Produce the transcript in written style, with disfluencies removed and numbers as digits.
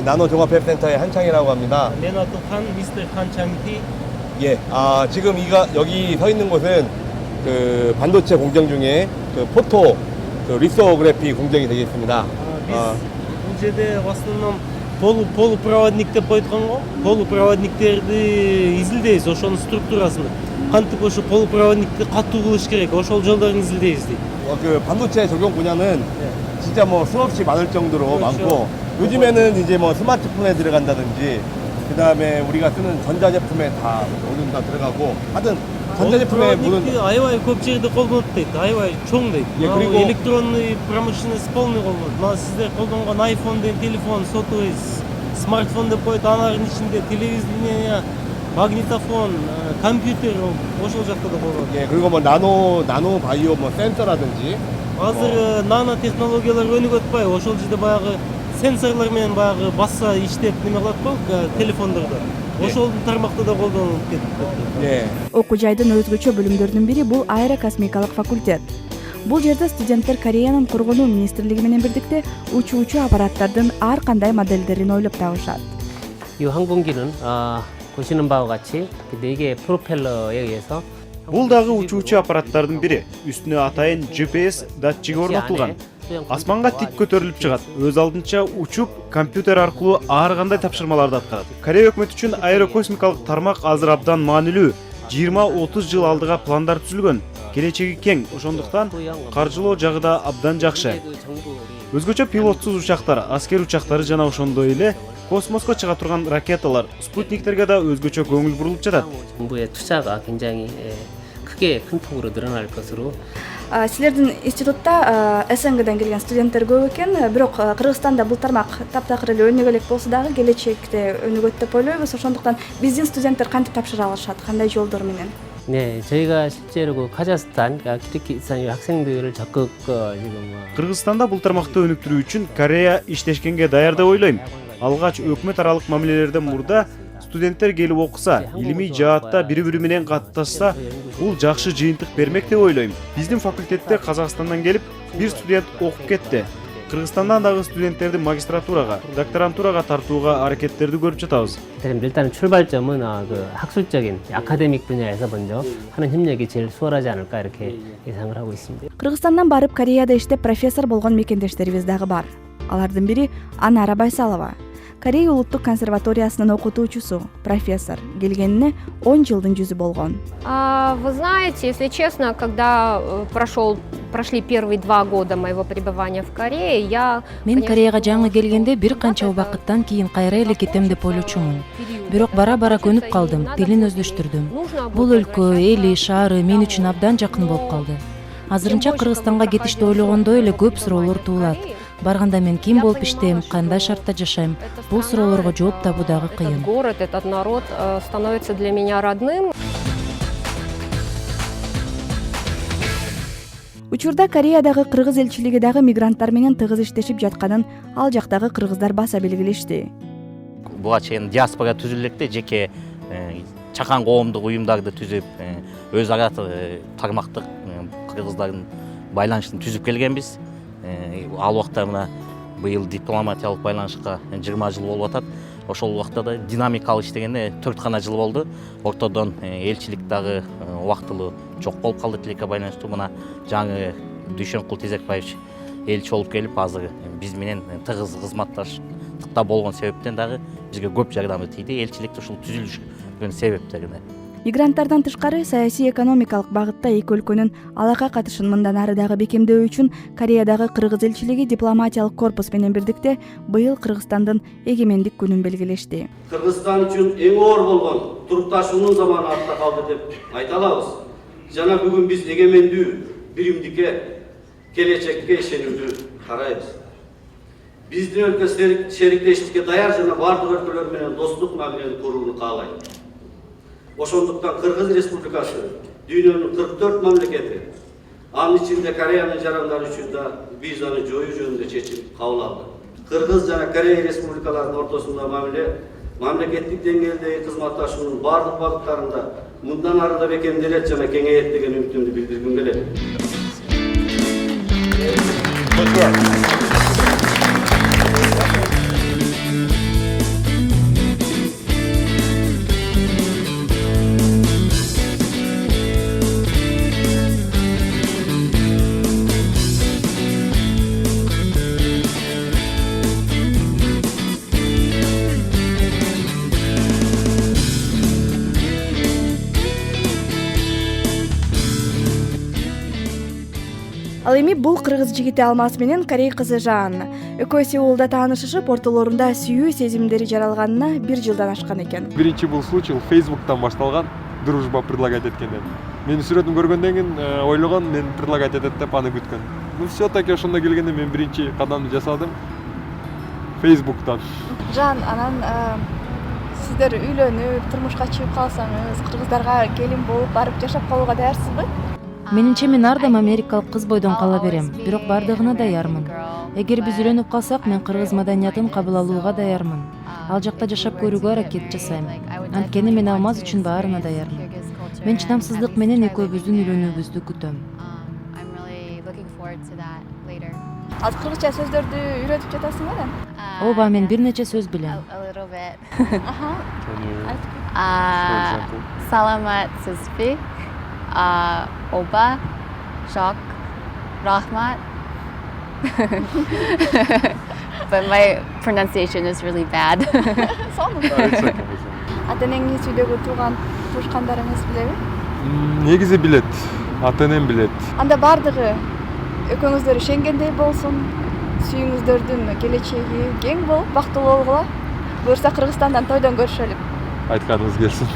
나노 종합회센터의 한창이라고 합니다. 내 아들 미스터 한창기. 예, 지금 여기 서 있는 곳은 그 반도체 공정 중에 그 포토 그 리소그래피 공정이 되겠습니다. Бұл жерде в основном полупроводниктер қойдыған ғой. Полупроводниктерді изилдейбиз, ошонун структурасын. Кантип ошо полупроводникти катуу кылыш керек, ошол жолдорун изилдейбиз дейт. 그 반도체 적용 분야는 진짜 뭐 수없이 많을 정도로 그렇죠. 많고 요즘에는 이제 뭐 스마트폰에 들어간다든지 그 다음에 우리가 쓰는 전자제품에 다 모든 다 들어가고 하여튼 전자제품에 모든 аябай көп жерде колдонот дейт, аябай чоң дейт. 그리고 электронный промышленность полный колдонот. Мына сиздер колдонгон iPhone деген телефон, сотовый смартфон деп коет, анын ичинде телевидение, магнитофон, компьютер ошол жакта да колдонот. 예, 그리고 뭐 나노 바이오 뭐 센서라든지 Азыр нано технологиялар өнүгүп атпайбы? Ошол жерде баягы сенсорлор менен баягы бassa иштеп неме кылат го телефондордо. Ошол тармакта да колдонулуп кетти. 예. Окуу жайдын өзгөчө бөлүмдөрүнүн бири бул аэрокосмикалык факультет. Бул жерде студенттер Кореянын коргонуу министрлиги менен бирдикте учуучу аппараттардын ар кандай моделдерин ойлоп табышат. 이 항공기는 보시는 바와 같이 4개의 프로펠러에 의해서 Бул дагы учуучу аппараттардын бири. Үстүнө атайын GPS датчиги орнотулган. Асманга тик көтөрүлүп чыгат. Өз алдынча учуп, компьютер аркылуу ар кандай тапшырмаларды аткарат. Корея өкмөтү үчүн аэрокосмикалык тармак азыр абдан маанилүү. 20-30 жыл алдыга пландар түзүлгөн. Келечеги кең, ошондуктан каржылоо жагы да абдан жакшы. Өзгөчө пилотсуз учактар, аскер учактары жана ошондой эле космоско чыга турган ракеталар, спутниктерге да өзгөчө көңүл бурулуп жатат. 정부의 투자가 굉장히 크게 큰 폭으로 늘어날 것으로. Силердин институтта СНГден келген студенттер көп экен, бирок Кыргызстанда бул тармак таптакыр эле өнүгө элек болсо дагы келечекте өнүгөт деп ойлойбуз. Ошондуктан биздин студенттер кантип тапшыра алышат, кандай жолдор менен? 네, 저희가 실제로 그 카자흐스탄, 키르기스탄 학생들을 적극 지금 Кыргызстанда бул тармакты өнүктүрүү үчүн Корея иштешкенге даяр деп ойлойм. Алгач өкмөт аралык мамилелерден мурда студенттер келип окуса, илимий жаатта бири-бири менен катташса, бул жакшы жыйынтык бермек деп ойлойм. Биздин факультетте Казакстандан келип бир студент окуп кетти. Кыргызстандан дагы студенттерди магистратурага, докторантурага тартууга аракеттерди көрүп жатабыз. 일단은 출발점은 그 학술적인 아카데믹 분야에서 먼저 하는 협력이 제일 수월하지 않을까 이렇게 예상을 하고 있습니다. Кыргызстандан барып Кореяда иштеп профессор болгон мекендештерибиз дагы бар. Алардын бири Анара Байсалова. Корея улуттук консерваториясынын окутуучусу, профессор. Келгенине 10 жылдын жүзү болгон. Вы знаете, если честно, когда прошли первые 2 года моего пребывания в Корее, Мен Кореяга жаңы келгенде бир канча убакыттан кийин кайра эле кетем деп ойлочумун. Бирок бара-бара көнүп калдым, тилин өздөштүрдүм. Бул өлкө, эли, шаары мен үчүн абдан жакын болуп калды. Азырынча Кыргызстанга кетишти ойлогондой эле көп суроолор туулат. Барганда мен ким болуп иштейм, кандай шартта жашайм? Бул суроолорго жооп табуу дагы кыйын. Город, этот народ становится для меня родным. Учурда Кореядагы кыргыз элчилиги дагы мигранттар менен тыгыз иштешип жатканын ал жактагы кыргыздар баса белгилешти. Буга чейин диаспора түзүлүп электе, жеке чакан коомдук уюмдарды түзүп, өз ара тармактык кыргыздардын байланышын түзүп келгенбиз. Ал убакта мына быйыл дипломатиялык байланышка 20 жыл болуп атат. Ошол убакта да динамикалык иштегенде 4 гана жыл болду. Ортодон элчилик дагы убактылуу жок болуп калды тилекке байланыштуу. Мына жаңы Дүйшөнкул Тезекбаевич элчи болуп келип, азыр биз менен тыгыз кызматташтыкта болгон себептен дагы бизге көп жардамы тийди. Элчиликти ушул түзүлүшүнүн себептерине. Мигранттардан тышкары саясий экономикалык багытта эки өлкөнүн алака катышын мындан ары дагы бекемдөө үчүн Кореядагы кыргыз элчилиги дипломатиялык корпус менен бирдикте быйыл Кыргызстандын эгемендик күнүн белгилешти. Кыргызстан үчүн эң оор болгон турукташуунун заманы артта калды деп айта алабыз. Жана бүгүн биз эгемендүү, биримдикке, келечекке ишенүүдө карайбыз. Биздин өлкө шериктештикке даяр жана бардык өлкөлөр менен достук мамилени курууну каалайт. Ошондуктан Кыргыз Республикасы дүйнөнүн 44 мамлекети, анын ичинде Кореянын жарандары үчүн да визаны жоюу жөнүндө чечим кабыл алды. Кыргыз жана Корея республикаларынын ортосунда мамлекеттик деңгээлдеги кызматташуунун бардык багыттарында мындан ары да бекемделет жана кеңейет деген үмүтүмдү билдиргим келет. Ал эми бул кыргыз жигити Алмаз менен корей кызы Жанна. Экөө Сеулда таанышышып, ортолорунда сүйүү сезимдери жаралганына 1 жылдан ашкан экен. Биринчи бул случай Facebook'tan башталган, дружба предлагать эткенден. Менин сүрөтүмдү көргөндөн кийин ойлогон, мен предлагать этет деп аны күткөн. Ну все-таки ошондо келгенде мен биринчи кадамды жасадым Facebook'tan. Жан, анан сиздер үйлөнүп, турмушка чыгып калсаңыз, кыргыздарга келин болуп барып жашап калууга даярсызбы? Менимче мен ардам америкалык кыз бойдон кала берем, бирок бардыгына даярмын. Эгер биз үйлөнүп калсак, мен кыргыз маданиятын кабыл алууга даярмын. Ал жакта жашап көрүүгө аракет жасайм. Анткени мен Алмаз үчүн баарына даярмын. Мен чыдамсыздык менен экөөбүздүн үйлөнүүбүздү күтөм. Ал кыргызча сөздөрдү үйрөтүп жатасыңбы анан? Ооба, мен бир нече сөз билем. Саламатсызбы. Оба, жок, рахмат. But my pronunciation is really bad. Ата энеңиз үйдөгү тууган туушкандарыңыз билеби? Негизи билет, ата энем билет. Анда бардыгы экөөңүздөр ишенгендей болсун, сүйүүңүздөрдүн келечеги кең болуп, бактылуу болгула. Буюрса Кыргызстандан тойдон көрүшөлү. Айтканыңыз келсин.